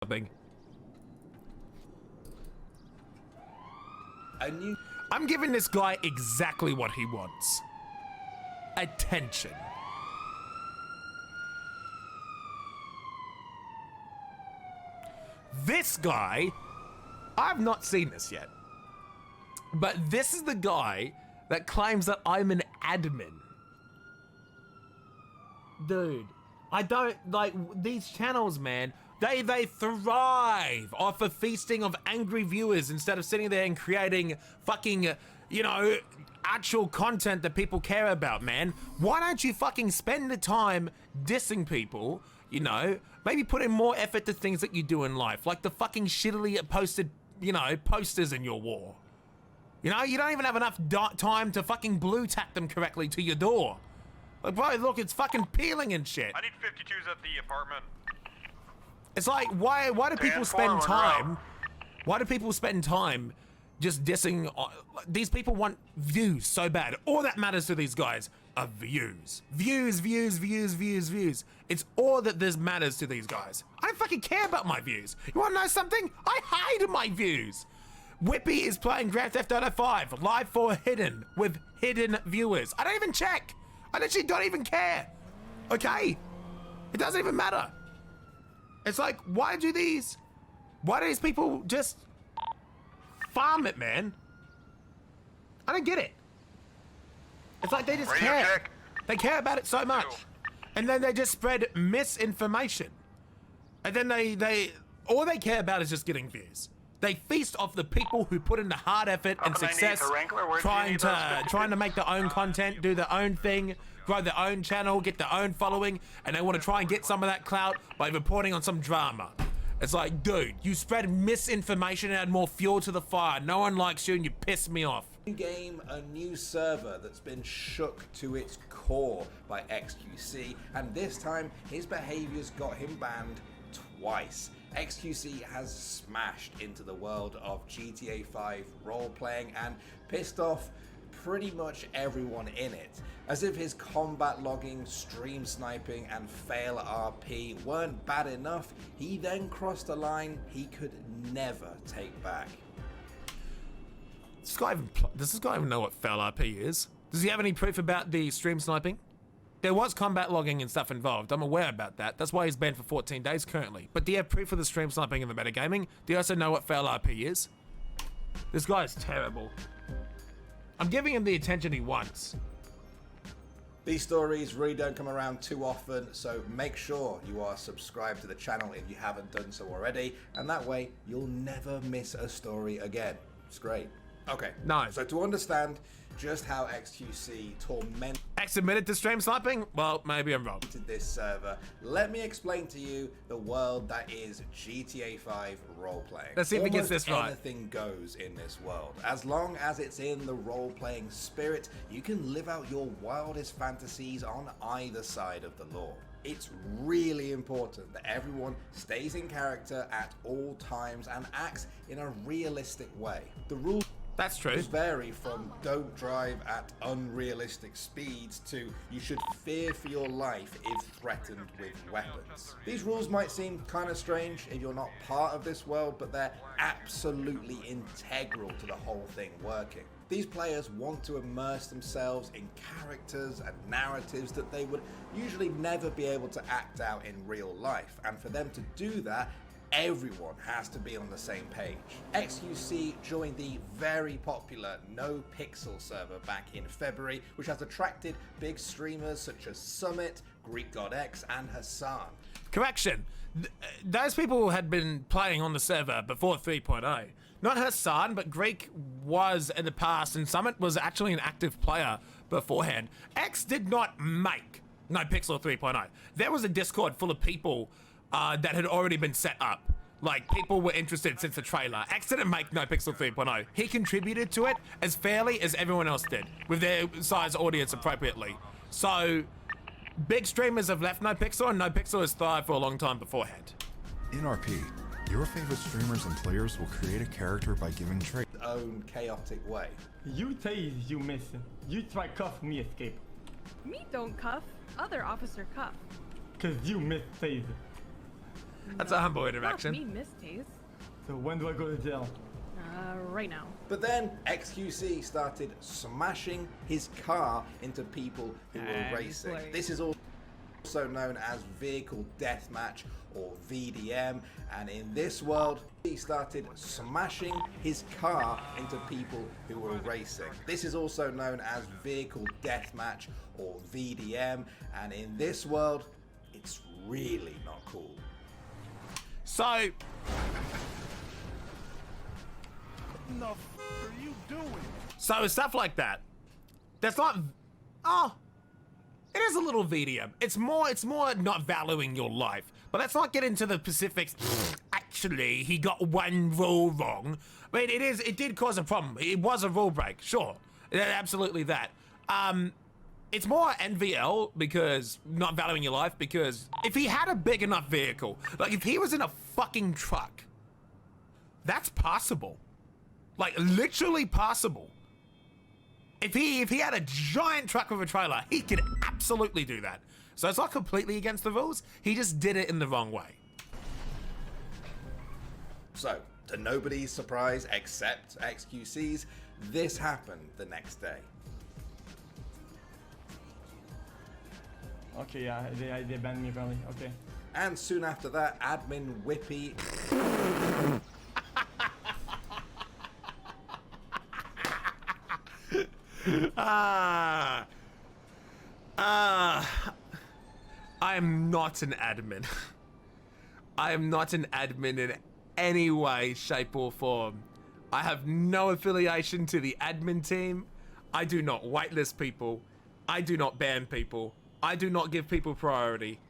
something. And I'm giving this guy exactly what he wants. Attention. This guy, I've not seen this yet, but this is the guy that claims that I'm an admin. Dude, I don't like these channels, man. They thrive off of feasting of angry viewers instead of sitting there and creating fucking, you know, actual content that people care about, man. Why don't you fucking spend the time dissing people, you know, maybe put in more effort to things that you do in life, like the fucking shittily posted, you know, posters in your wall. You know, you don't even have enough time to fucking blue tack them correctly to your door. Like, bro, look, it's fucking peeling and shit. I need 52s at the apartment. It's like, why do people spend time? Why do people spend time just dissing? These people want views so bad. All that matters to these guys are views. Views. It's all that this matters to these guys. I don't fucking care about my views. You wanna know something? I hide my views. Whippy is playing Grand Theft Auto 5 live for hidden with hidden viewers. I don't even check. I literally don't even care. Okay? It doesn't even matter. It's like, why do these people just farm it, man? I don't get it. It's like they just care. They care about it so much. And then they just spread misinformation. And then all they care about is just getting views. They feast off the people who put in the hard effort and success, trying to make their own content, do their own thing, grow their own channel, get their own following, and they want to try and get some of that clout by reporting on some drama. It's like, dude, you spread misinformation and add more fuel to the fire. No one likes you and you piss me off. Game a new server that's been shook to its core by xQc, and this time his behaviors got him banned twice. xQc has smashed into the world of GTA 5 role-playing and pissed off pretty much everyone in it. As if his combat logging, stream sniping and fail RP weren't bad enough, he then crossed a line he could never take back. Does this guy even know what fail RP is? Does he have any proof about the stream sniping? There was combat logging and stuff involved. I'm aware about that. That's why he's banned for 14 days currently. But do you have proof of the stream sniping and the metagaming? Do you also know what fail RP is? This guy is terrible. I'm giving him the attention he wants. These stories really don't come around too often, so make sure you are subscribed to the channel if you haven't done so already, and that way you'll never miss a story again. It's great. Okay, nice. So to understand just how xQc tormented X admitted to stream sniping? Well, maybe I'm wrong. This server, let me explain to you the world that is GTA 5 role-playing. Let's see if he gets this right. Anything goes in this world. As long as it's in the role-playing spirit, you can live out your wildest fantasies on either side of the law. It's really important that everyone stays in character at all times and acts in a realistic way. The rules That's true. vary from don't drive at unrealistic speeds to you should fear for your life if threatened with weapons. These rules might seem kind of strange if you're not part of this world, but they're absolutely integral to the whole thing working. These players want to immerse themselves in characters and narratives that they would usually never be able to act out in real life, and for them to do that, everyone has to be on the same page. xQc joined the very popular No Pixel server back in February, which has attracted big streamers such as Summit, Greek God X, and Hassan. Correction. Those people had been playing on the server before 3.0. Not Hassan, but Greek was in the past, and Summit was actually an active player beforehand. X did not make No Pixel 3.0. There was a Discord full of people that had already been set up. Like, people were interested since the trailer. X didn't make No Pixel 3.0. He contributed to it as fairly as everyone else did, with their size audience appropriately. So, big streamers have left No Pixel, and No Pixel has thrived for a long time beforehand. In RP, your favorite streamers and players will create a character by giving traits. Own chaotic way. You tase, you miss. You try cuff me escape. Me don't cuff. Other officer cuff. Cause you miss tase. That's a humble Not interaction. me, Miss Taze. So when do I go to jail? Right now. But then xQc started smashing his car into people who were racing. This is also known as vehicle deathmatch or VDM, and in this world he started smashing his car into people who were racing. This is also known as vehicle deathmatch or VDM, and in this world it's really not cool. So, What the f are you doing? so stuff like that. That's not. Oh, it is a little VDM. It's more not valuing your life. But let's not get into the specifics. Actually, he got one rule wrong. I mean, it did cause a problem. It was a rule break, sure. Absolutely that. It's more NVL because not valuing your life, because if he had a big enough vehicle, like if he was in a fucking truck, that's possible. Like literally possible. If he had a giant truck with a trailer, he could absolutely do that. So it's not completely against the rules. He just did it in the wrong way. So, to nobody's surprise except xQc's, this happened the next day. Okay, yeah, they banned me apparently. Okay. And soon after that, admin Whippy I am not an admin. I am not an admin in any way, shape, or form. I have no affiliation to the admin team. I do not whitelist people. I do not ban people. I do not give people priority.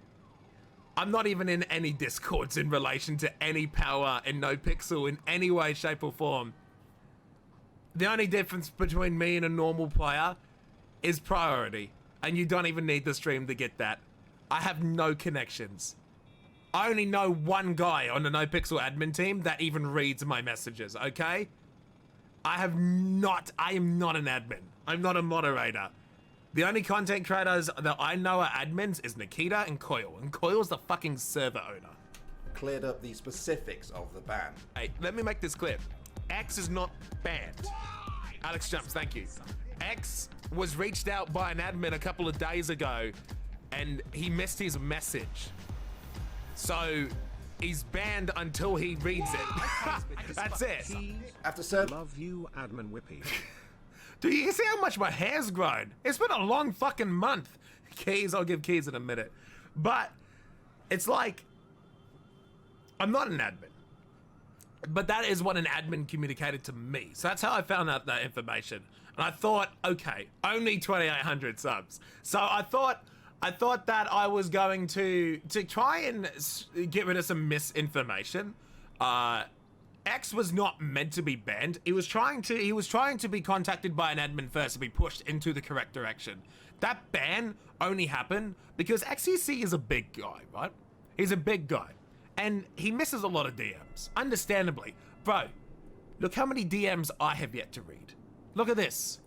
I'm not even in any discords in relation to any power and no pixel in any way, shape, or form. The only difference between me and a normal player is priority. And you don't even need the stream to get that. I have no connections. I only know one guy on the NoPixel admin team that even reads my messages, okay? I am not an admin. I'm not a moderator. The only content creators that I know are admins is Nikita and Coil Coil's the fucking server owner. cleared up the specifics of the ban. Hey, let me make this clear. X is not banned. Alex Jumps, thank you. X was reached out by an admin a couple of days ago and he missed his message. So he's banned until he reads it. That's it. After Love you, admin Whippy. Do you see how much my hair's grown? It's been a long fucking month. Keys, I'll give keys in a minute. But it's like, I'm not an admin. But that is what an admin communicated to me. So that's how I found out that information. And I thought, okay, only 2,800 subs. So I thought that I was going to try and get rid of some misinformation. X was not meant to be banned. He was trying to be contacted by an admin first to be pushed into the correct direction. That ban only happened because xQc is a big guy, right? He's a big guy. And he misses a lot of DMs, understandably. Bro, look how many DMs I have yet to read. Look at this.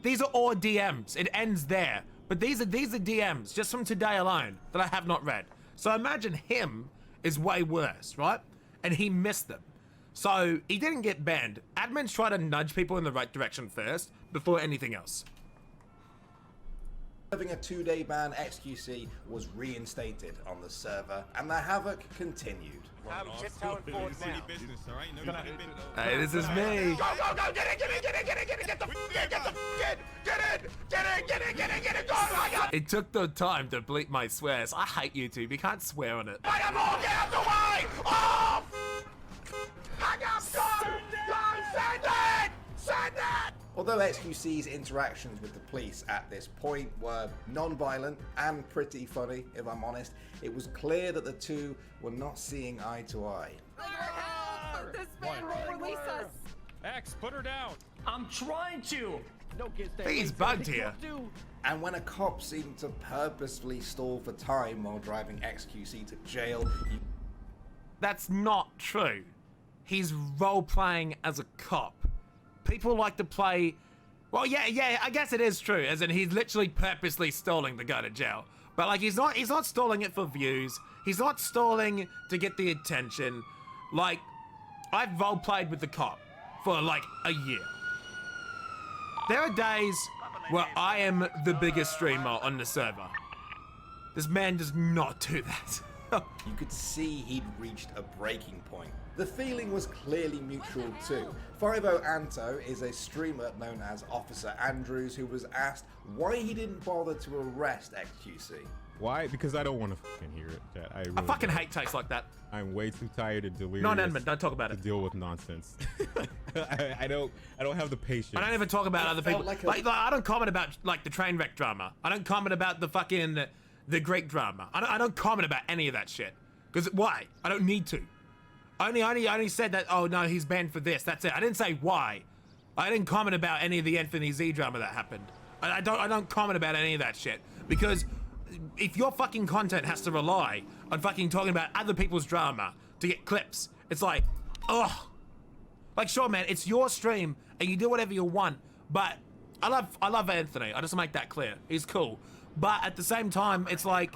These are all DMs. It ends there. But these are DMs just from today alone that I have not read. So imagine him is way worse, right? And he missed them. So he didn't get banned. Admins try to nudge people in the right direction first before anything else. Serving a 2-day ban, xQc was reinstated on the server, and the havoc continued. Hey, this is me. Go, go, go, get it, get it, get it, get it, get it, get the get it, go, my God. It took the time to bleep my swears. I hate YouTube. You can't swear on it. I am all, get out the way! Oh! I got go! Send it! Send it! Although xQc's interactions with the police at this point were non-violent and pretty funny, if I'm honest, it was clear that the two were not seeing eye to eye. This man will release us. X, put her down. I'm trying to! He's bugged here. And when a cop seemed to purposefully stall for time while driving xQc to jail, That's not true. He's role-playing as a cop. People like to play... Well, yeah, I guess it is true, as in he's literally purposely stalling to go to jail. But like, he's not stalling it for views. He's not stalling to get the attention. Like, I've role played with the cop for like a year. There are days where I am the biggest streamer on the server. This man does not do that. You could see he'd reached a breaking point. The feeling was clearly mutual too. 50 Anto is a streamer known as Officer Andrews who was asked why he didn't bother to arrest xQc. Why? Because I don't want to fucking hear it, Chat. I really fucking don't. hate takes like that. I'm way too tired and delirious. Non-admin, don't talk about to it. deal with nonsense. I don't have the patience. I don't even talk about other people. like Like, I don't comment about like the train wreck drama. I don't comment about the fucking Greek drama. I don't comment about any of that shit. Because why? I don't need to. I only said that. Oh no, he's banned for this. That's it. I didn't say why. I didn't comment about any of the Anthony Z drama that happened. I don't comment about any of that shit because if your fucking content has to rely on fucking talking about other people's drama to get clips, it's like, ugh. Like, sure, man, it's your stream and you do whatever you want, but I love Anthony. I just make that clear. He's cool, but at the same time, it's like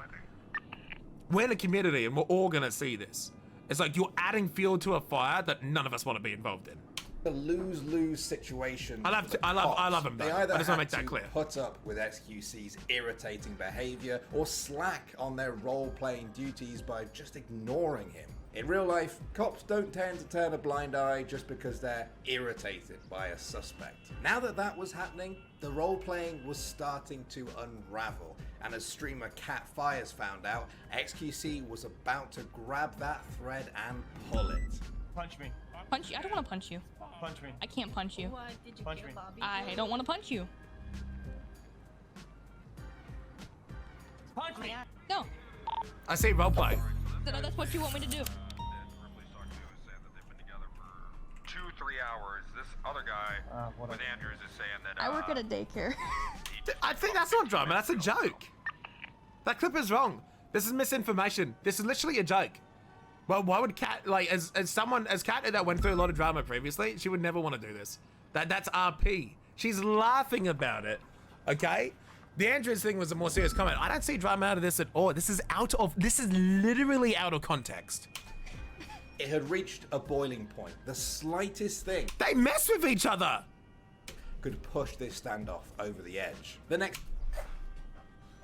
we're in a community and we're all gonna see this. It's like you're adding fuel to a fire that none of us want to be involved in. A lose-lose situation. I love him though. They either I just want had to make that to clear. put up with xQc's irritating behavior or slack on their role-playing duties by just ignoring him. In real life, cops don't tend to turn a blind eye just because they're irritated by a suspect. Now that that was happening, the role-playing was starting to unravel, and as streamer Cat Fires found out, xQc was about to grab that thread and pull it. Punch me. Punch you? I don't want to punch you. Punch me. I can't punch you. What did you Punch kill me. Bobby? I don't want to punch you. Punch me. No. I see roleplay. So that's what you want me to do. 2-3 hours. This other guy with Andrews is saying that I work at a daycare. I think that's not drama. That's a joke. That clip is wrong. This is misinformation. This is literally a joke. Well, why would Kat, like, as Kat that went through a lot of drama previously, she would never want to do this. That's RP. She's laughing about it. Okay? The Andrews thing was a more serious comment. I don't see drama out of this at all. This is literally out of context. It had reached a boiling point. The slightest thing They mess with each other. could push this standoff over the edge. The next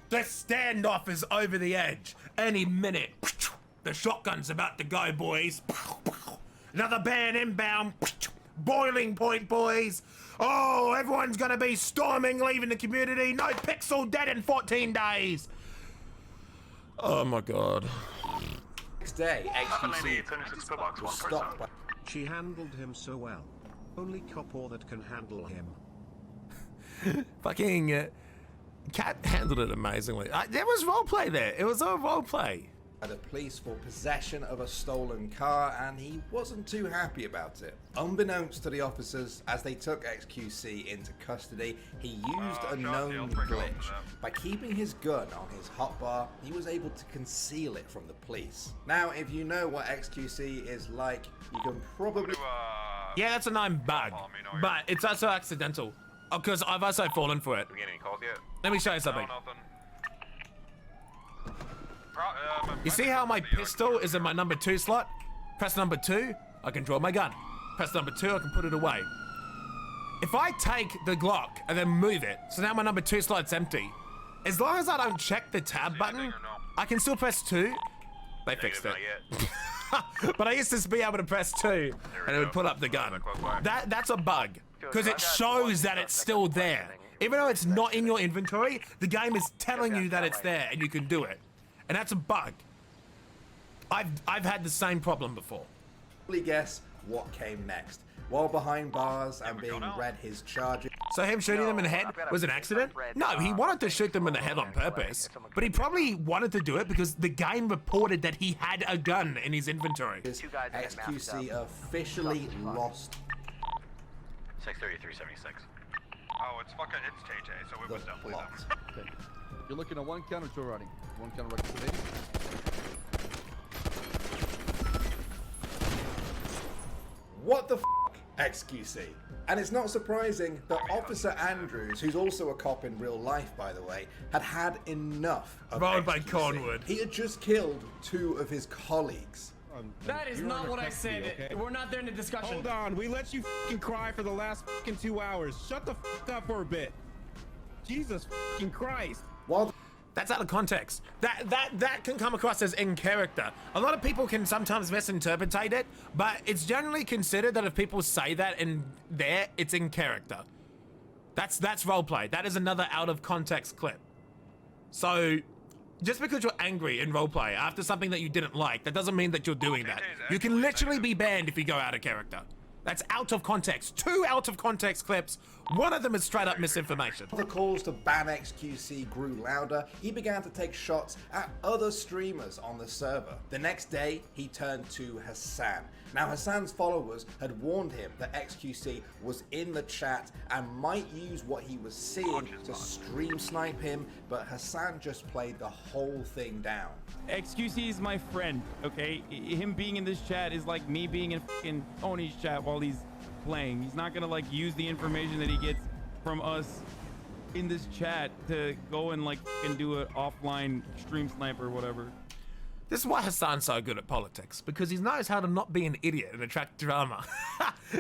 The standoff is over the edge. Any minute. The shotgun's about to go, boys. Another ban inbound. Boiling point, boys. Oh, everyone's gonna be storming, leaving the community. No pixel dead in 14 days. Oh my god. day, xQc was stopped by... She handled him so well. Only Copor that can handle him. Fucking Cat handled it amazingly. There was roleplay there. It was all roleplay. The police for possession of a stolen car, and he wasn't too happy about it. Unbeknownst to the officers, as they took xQc into custody, he used a known glitch. By keeping his gun on his hotbar, he was able to conceal it from the police. Now, if you know what xQc is like, you can probably... Yeah, that's a known bug, but it's also accidental. Because I've also fallen for it. Do we get any calls yet? Let me show you something. No, nothing. You see how my pistol is in my number 2 slot? Press number 2, I can draw my gun. Press number 2, I can put it away. If I take the Glock and then move it, so now my number 2 slot's empty, as long as I don't check the tab button, I can still press 2. They fixed it. But I used to be able to press 2 and it would pull up the gun. That's a bug, because it shows that it's still there. Even though it's not in your inventory, the game is telling you that it's there and you can do it. And that's a bug. I've had the same problem before. Guess what came next. While behind bars and being read his charges. So him shooting them in the head was an accident? No, he wanted to shoot them in the head on purpose. But he probably wanted to do it because the game reported that he had a gun in his inventory. xQc officially lost 63376. Oh, it's TJ, so it was definitely plot. Okay. You're looking at 1 counter to running. 1 counter reconciliation. What the f***, xQc? And it's not surprising that Officer Andrews, who's also a cop in real life, by the way, had had enough of Rolled by xQc. Cornwood. He had just killed 2 of his colleagues. That is not what I said. okay? We're not there in the discussion. Hold on, we let you fucking cry for the last fucking 2 hours. Shut the fuck up for a bit. Jesus fucking Christ. While That's out of context. That can come across as in character. A lot of people can sometimes misinterpret it, but it's generally considered that if people say that in there, it's in character. That's roleplay. That is another out of context clip. So just because you're angry in roleplay after something that you didn't like, that doesn't mean that you're doing that. You can literally be banned if you go out of character. That's out of context. 2 out of context clips. One of them is straight up misinformation. the calls to ban xQc grew louder, he began to take shots at other streamers on the server. The next day, he turned to Hassan. Now, Hassan's followers had warned him that xQc was in the chat and might use what he was seeing to stream snipe him, but Hassan just played the whole thing down. xQc is my friend, okay? Him being in this chat is like me being in fucking Tony's chat while he's playing. He's not gonna like use the information that he gets from us in this chat to go and like fucking do an offline stream snipe or whatever. This is why Hassan's so good at politics, because he knows how to not be an idiot and attract drama.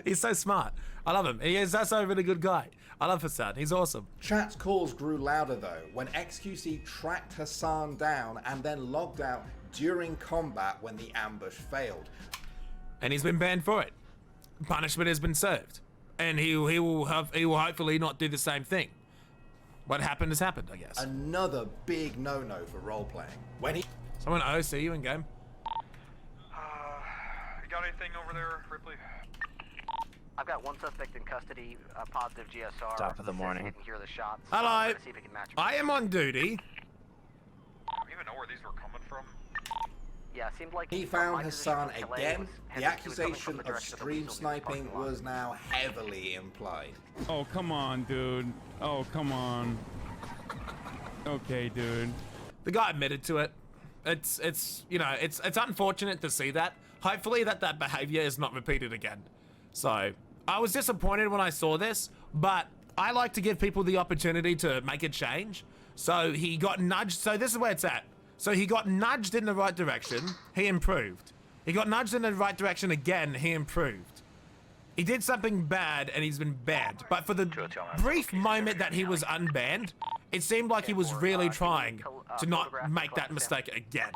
He's so smart. I love him. He is also a really good guy. I love Hassan. He's awesome. Chat's calls grew louder though when xQc tracked Hassan down and then logged out during combat when the ambush failed. And he's been banned for it. Punishment has been served. And he will hopefully not do the same thing. What happened has happened, I guess. Another big no-no for role-playing. When he Someone OC you in game. You got anything over there, Ripley? I've got 1 suspect in custody, positive GSR. Top of the morning. You can hear the shots. Hello. See if he can match. I am on duty. Do you even know where these were coming from? Yeah, it seemed like He found Hassan again. The accusation of stream sniping was now heavily implied. Oh, come on, dude. Oh, come on. Okay, dude. The guy admitted to it. It's you know, it's unfortunate to see that. Hopefully that behavior is not repeated again. So I was disappointed when I saw this, but I like to give people the opportunity to make a change. So he got nudged. So this is where it's at. So he got nudged in the right direction. He improved. He got nudged in the right direction again. He improved. He did something bad and he's been banned. But for the brief moment that he was unbanned, it seemed like he was really trying to not make that mistake again.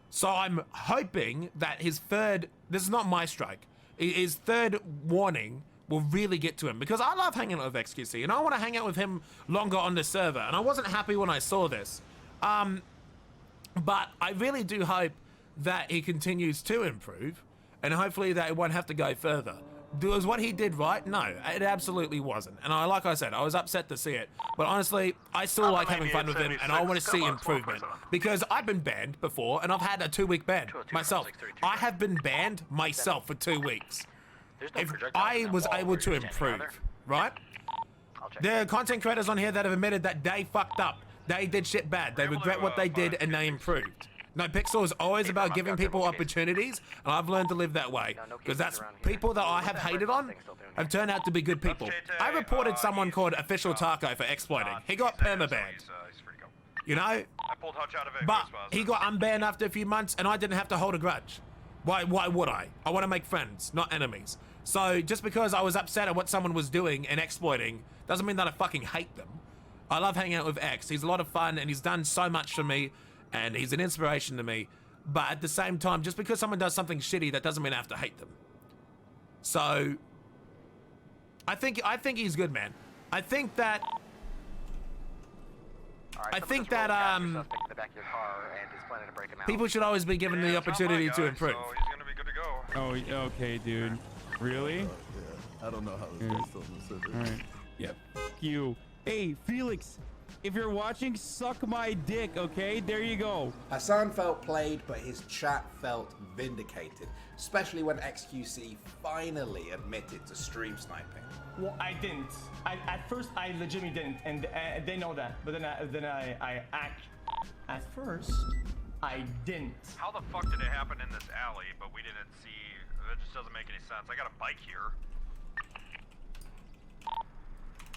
So I'm hoping that his third, this is not my strike, his third warning will really get to him, because I love hanging out with xQc and I want to hang out with him longer on the server, and I wasn't happy when I saw this. But I really do hope that he continues to improve, and hopefully that it won't have to go further. Was what he did right? No, it absolutely wasn't. And like I said, I was upset to see it. But honestly, I still like having fun with him, and I want to see improvement. Because I've been banned before, and I've had a 2-week ban myself. I have been banned myself for 2 weeks. If I was able to improve, right? There are content creators on here that have admitted that they fucked up. They did shit bad. They regret what they did, and they improved. No, Pixel is always about giving people opportunities, and I've learned to live that way. Because that's people that I have hated on have turned out to be good people. I reported someone called Official Taco for exploiting. He got permabanned. You know? But he got unbanned after a few months, and I didn't have to hold a grudge. Why would I? I want to make friends, not enemies. So just because I was upset at what someone was doing and exploiting doesn't mean that I fucking hate them. I love hanging out with X. He's a lot of fun, and he's done so much for me, and he's an inspiration to me. But at the same time, just because someone does something shitty, that doesn't mean I have to hate them. So I think he's good, man. I think that people should always be given the opportunity to improve. Oh, okay, dude. Really? Yeah, I don't know how this is still in the server. All right. Yep. You. Hey, Felix, if you're watching, suck my dick, okay? There you go. Hassan felt played, but his chat felt vindicated, especially when xQc finally admitted to stream sniping. Well, I didn't. At first, I legitimately didn't, and they know that. But then I act. At first, I didn't. How the fuck did it happen in this alley, but we didn't see? That just doesn't make any sense. I got a bike here.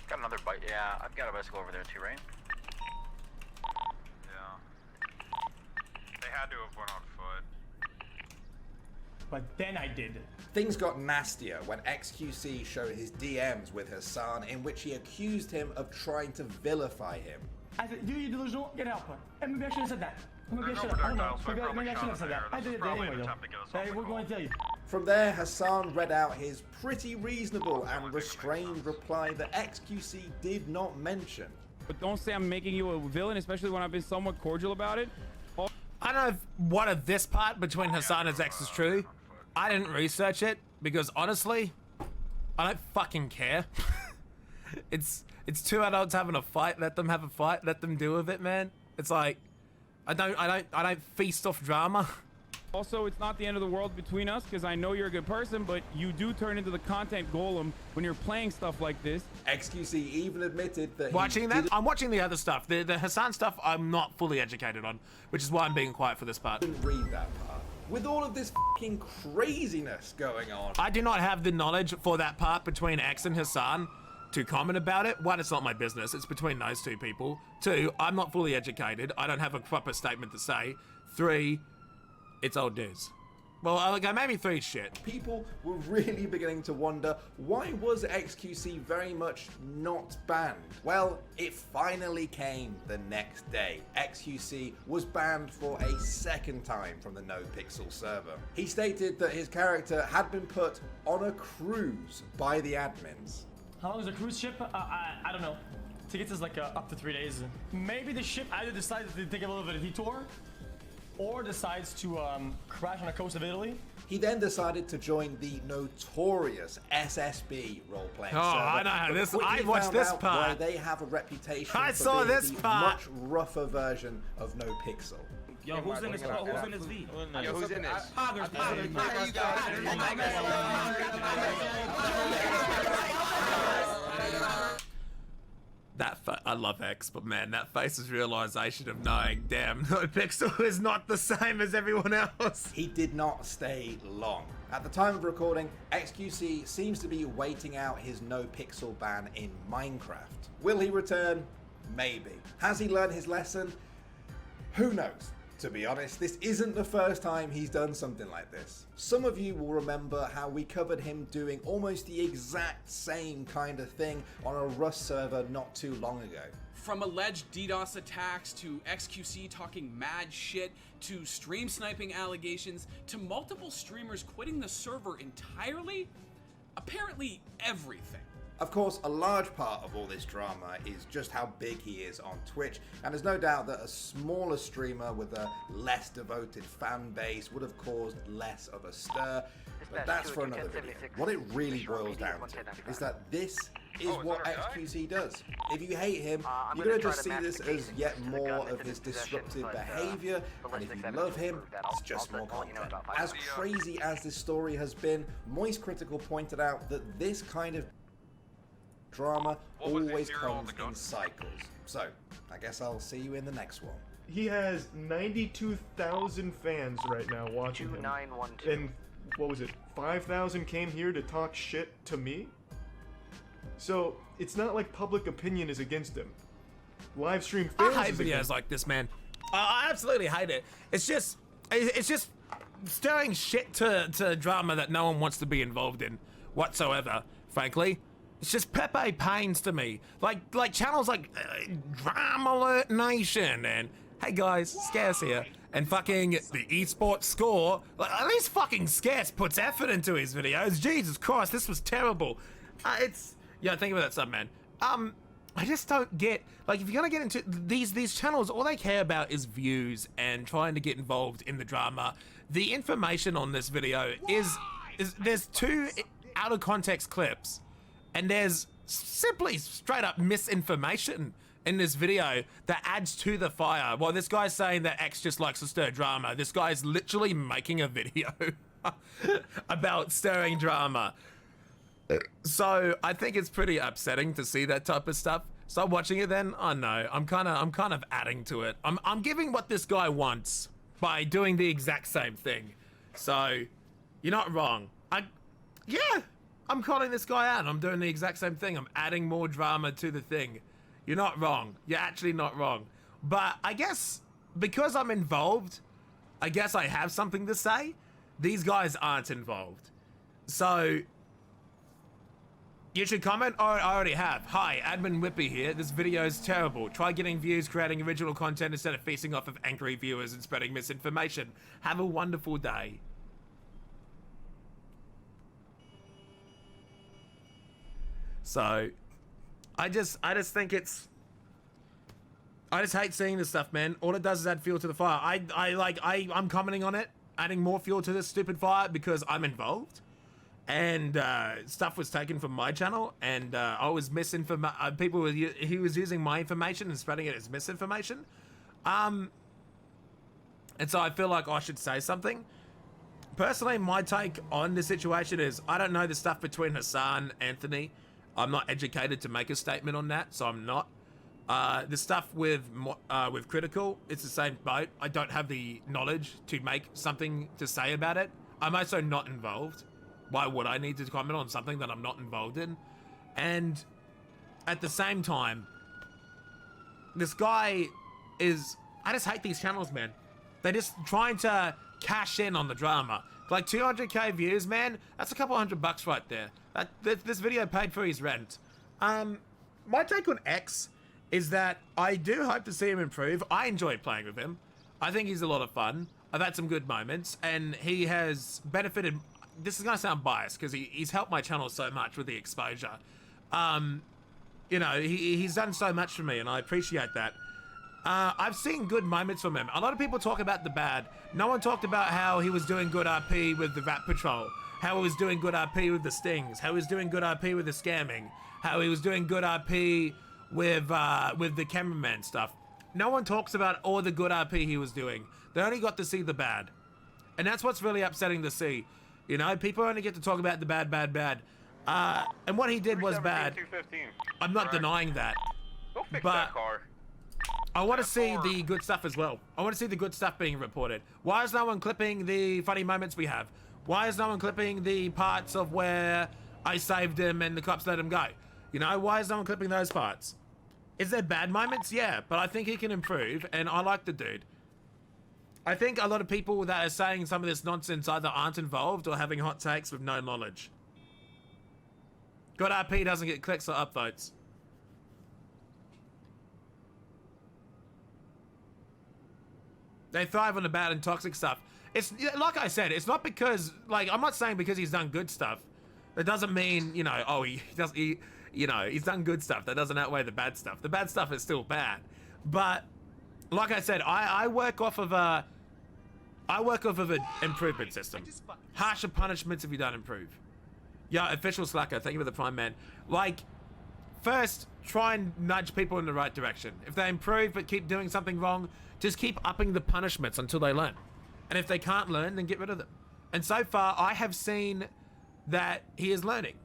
Got another bike. Yeah, I've got a bicycle over there too, right? Yeah. They had to have went on foot. But then I did. Things got nastier when xQc showed his DMs with Hassan in which he accused him of trying to vilify him. I said, you delusional, get out. And maybe I should have said that. Maybe I should have. I don't know. Maybe I should have said that. I did it anyway though. Hey, we're going to tell you. From there, Hassan read out his pretty reasonable and restrained reply that xQc did not mention. But don't say I'm making you a villain, especially when I've been somewhat cordial about it. I don't know if what of this part between Hassan and X is true. I didn't research it because honestly, I don't fucking care. It's two adults having a fight. Let them have a fight. Let them deal with it, man. It's like I don't feast off drama. Also, it's not the end of the world between us because I know you're a good person, but you do turn into the content golem when you're playing stuff like this. xQc even admitted that watching that, I'm watching the other stuff. The Hassan stuff, I'm not fully educated on, which is why I'm being quiet for this part. Didn't read that part. With all of this fucking craziness going on, I do not have the knowledge for that part between X and Hassan to comment about it. One, it's not my business. It's between those two people. Two, I'm not fully educated. I don't have a proper statement to say. Three, it's old news. Well, like, maybe three shit. People were really beginning to wonder, why was xQc very much not banned? Well, it finally came the next day. xQc was banned for a second time from the NoPixel server. He stated that his character had been put on a cruise by the admins. How long is a cruise ship? I don't know. Tickets is like up to 3 days. Maybe the ship either decides to take a little bit of detour or decides to crash on the coast of Italy. He then decided to join the notorious SSB role-playing server. I know how this. I watched this part. Why they have a reputation saw for being this the part. much rougher version of NoPixel. Yo, who's in this? Who's in this V? Yo, who's in this? I love X, but man, that face's realization of knowing, damn, NoPixel is not the same as everyone else. He did not stay long. At the time of recording, xQc seems to be waiting out his NoPixel ban in Minecraft. Will he return? Maybe. Has he learned his lesson? Who knows? To be honest, this isn't the first time he's done something like this. Some of you will remember how we covered him doing almost the exact same kind of thing on a Rust server not too long ago. From alleged DDoS attacks to xQc talking mad shit to stream sniping allegations to multiple streamers quitting the server entirely, apparently everything. Of course, a large part of all this drama is just how big he is on Twitch, and there's no doubt that a smaller streamer with a less devoted fan base would have caused less of a stir, but that's for another video. What it really boils down to is that this is what xQc does. If you hate him, you're going to just see this as yet more of his disruptive behavior, and if you love him, it's just more content. As crazy as this story has been, Moist Critical pointed out that this kind of drama always comes in cycles. So, I guess I'll see you in the next one. He has 92,000 fans right now watching him. And what was it? 5,000 came here to talk shit to me? So, it's not like public opinion is against him. Live stream fans I hate videos like this, man. I absolutely hate it. It's just stirring shit to drama that no one wants to be involved in whatsoever, frankly. It's just Pepe Pains to me. Like channels like Drama Alert Nation and hey guys, Scarce here. And fucking the Esports Score. Like, at least fucking Scarce puts effort into his videos. Jesus Christ, this was terrible. Yeah, think about that stuff, man. I just don't get, like, if you're gonna get into these channels, all they care about is views and trying to get involved in the drama. The information on this video is there's two out of context clips. And there's simply straight up misinformation in this video that adds to the fire. Well, this guy's saying that X just likes to stir drama. This guy's literally making a video about stirring drama. So I think it's pretty upsetting to see that type of stuff. Stop watching it then? Oh no, I'm kind of adding to it. I'm giving what this guy wants by doing the exact same thing. So you're not wrong. Yeah. I'm calling this guy out. I'm doing the exact same thing. I'm adding more drama to the thing. You're not wrong. You're actually not wrong. But I guess because I'm involved, I guess I have something to say. These guys aren't involved. So you should comment. Oh, I already have. Hi, Admin Whippy here. This video is terrible. Try getting views, creating original content instead of feasting off of angry viewers and spreading misinformation. Have a wonderful day. So, I just think it's... I just hate seeing this stuff, man. All it does is add fuel to the fire. I'm commenting on it, adding more fuel to this stupid fire because I'm involved. And stuff was taken from my channel, and I was he was using my information and spreading it as misinformation. And so I feel like I should say something. Personally, my take on the situation is I don't know the stuff between Hassan and Anthony. I'm not educated to make a statement on that, so I'm not. The stuff with Critical, it's the same boat. I don't have the knowledge to make something to say about it. I'm also not involved. Why would I need to comment on something that I'm not involved in? And at the same time, this guy is... I just hate these channels, man. They're just trying to cash in on the drama. Like 200k views, man, that's a couple $100 right there. This video paid for his rent. My take on X is that I do hope to see him improve. I enjoyed playing with him. I think he's a lot of fun. I've had some good moments, and he has benefited... This is going to sound biased because he's helped my channel so much with the exposure. You know, he's done so much for me, and I appreciate that. I've seen good moments from him. A lot of people talk about the bad. No one talked about how he was doing good RP with the Rat Patrol, how he was doing good RP with the stings, how he was doing good RP with the scamming, how he was doing good RP with the cameraman stuff. No one talks about all the good RP he was doing. They only got to see the bad. And that's what's really upsetting to see. You know, people only get to talk about the bad. And what he did was bad. I'm not denying that. Go fix but that car. I want to see the good stuff as well. I want to see the good stuff being reported. Why is no one clipping the funny moments we have? Why is no one clipping the parts of where I saved him and the cops let him go? You know, why is no one clipping those parts? Is there bad moments? Yeah, but I think he can improve, and I like the dude. I think a lot of people that are saying some of this nonsense either aren't involved or having hot takes with no knowledge. Good RP doesn't get clicks or upvotes. They thrive on the bad and toxic stuff. It's like I said, it's not because, like, I'm not saying because he's done good stuff. That doesn't mean, you know, oh, he's done good stuff. That doesn't outweigh the bad stuff. The bad stuff is still bad. But like I said, I work off of an improvement system. Harsher punishments if you don't improve. Yeah, official slacker, thank you for the prime, man. Like, first, try and nudge people in the right direction. If they improve but keep doing something wrong, just keep upping the punishments until they learn. And if they can't learn, then get rid of them. And so far, I have seen that he is learning.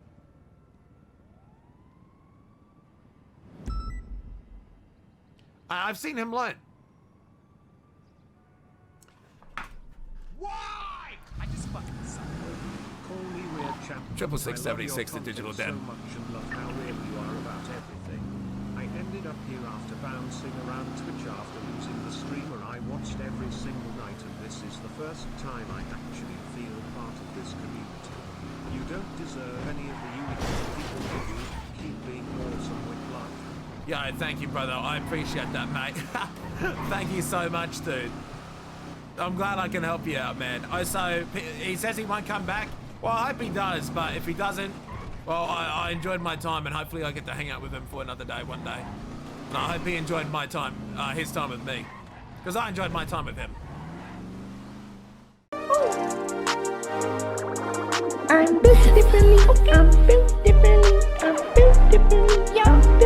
I've seen him learn. Why? I just fucking suck. Call me weird champ. 666 to Digital Den. So much and love how real you are about everything. I ended up here after bouncing around Twitch after losing the streamer I watched every single night, and this is the first time I actually feel part of this community. You don't deserve any of the unicorn people give you. Keep being awesome with love. Yeah, thank you, brother. I appreciate that, mate. Thank you so much, dude. I'm glad I can help you out, man. So, he says he won't come back. Well, I hope he does, but if he doesn't, well, I enjoyed my time, and hopefully I get to hang out with him for another day one day. And I hope he enjoyed my time, his time with me. Because I enjoyed my time with him. I'm built differently, I'm built differently, I'm built differently, yeah.